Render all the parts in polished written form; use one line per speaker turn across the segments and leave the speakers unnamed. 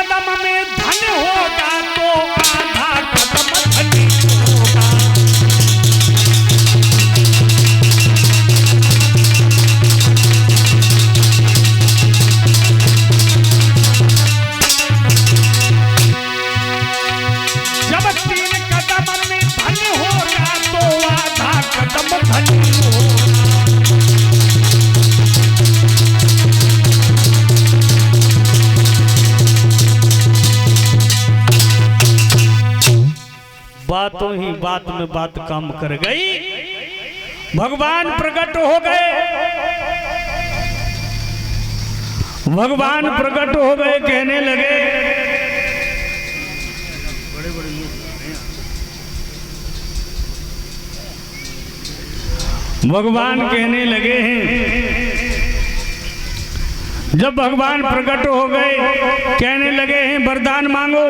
कदम में धन होगा तो आधा कदम धनी होगा। जब 3 कदम में धन होगा तो आधा कदम धनी होगा। बातों ही बात में बात काम कर गई। भगवान प्रकट हो गए, भगवान प्रकट हो गए, कहने लगे भगवान कहने लगे हैं। जब भगवान प्रकट हो गए कहने लगे हैं वरदान मांगो।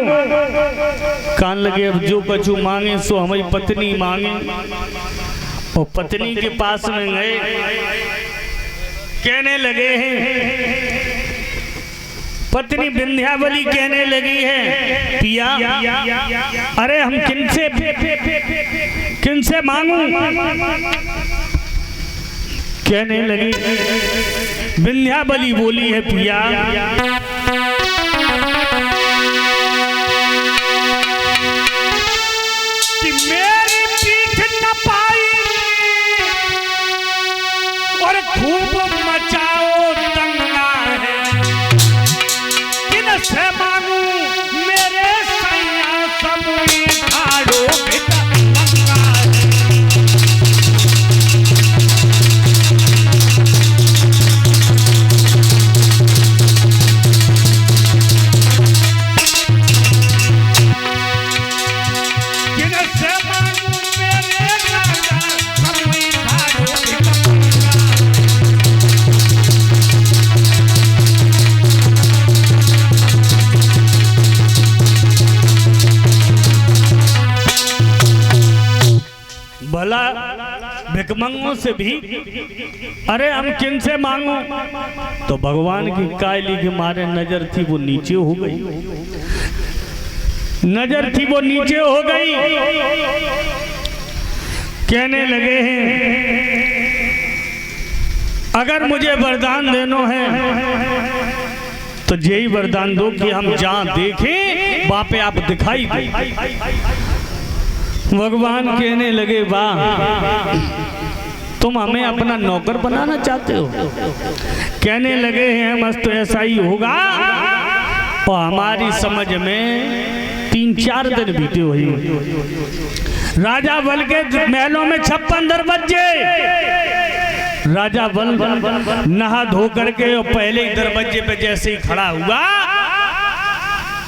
कान लगे अब जो कछु मांगे सो हमारी पत्नी मांगे। और पत्नी के पास में गए, कहने लगे हैं पत्नी विंध्यावली कहने लगी है पिया अरे हम किनसे मांगू। कहने लगी विंध्यावली बोली है पिया कि मेरी पीठ न पाई और खूब मचाओ दंगा है। किनसे मांगू मेरे सैया सब ठाड़ो भला भिकमंगों से भी अरे हम किन से मांगू। तो भगवान की कायली के मारे नजर थी वो नीचे हो गई, नजर थी वो नीचे हो गई। कहने लगे हैं अगर मुझे वरदान देना है तो यही वरदान दो कि हम जहां देखें वहां पे आप दिखाई दे। भगवान कहने लगे वाह तुम हमें अपना नौकर बनाना चाहते हो। कहने लगे हैं मस्त तो ऐसा ही होगा। और हमारी समझ में 3-4 दिन बीते हुए राजा बल के महलों में 56 दरवाजे। राजा बल नहा धो करके और पहले ही दरवाजे पे जैसे ही खड़ा हुआ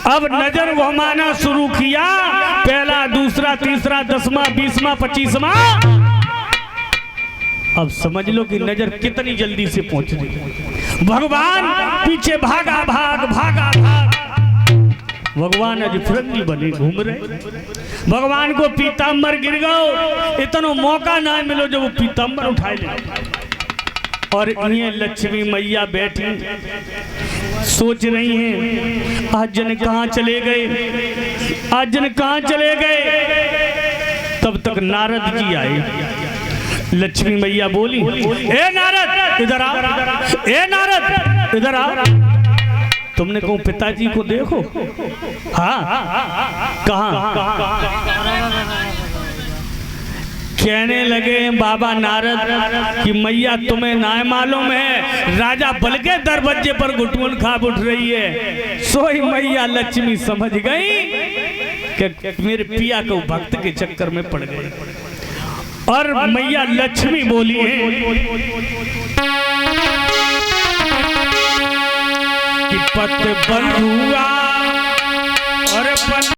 अब नजर घुमाना शुरू किया। पहला, दूसरा, तीसरा, 10वां, 20वां, 25वां। अब समझ लो कि नजर कितनी जल्दी से पहुंच रही। भगवान पीछे भागा भाग भागा भाग। भगवान आज फिरंगी बने घूम रहे। भगवान को पीताम्बर गिर गयो, इतना मौका ना मिलो जब वो पीताम्बर उठाए ले। और इन्हें लक्ष्मी मैया बैठी सोच रही हैं आज जन कहाँ चले गए, आज जन कहाँ चले गए। तब तक नारद जी आए। लक्ष्मी मैया बोली ए नारद इधर आ, ए नारद इधर आ। तुमने कहूँ पिताजी को देखो। हाँ कहाँ। कहने लगे बाबा नारद कि मैया तुम्हें ना मालूम है राजा बल के दरवाजे पर घुटमुन खा उठ रही है। सोई मैया लक्ष्मी समझ गई कि मेरे पिया को भक्त के चक्कर में पड़ गए। और मैया लक्ष्मी बोली है कि पत बंधुआ और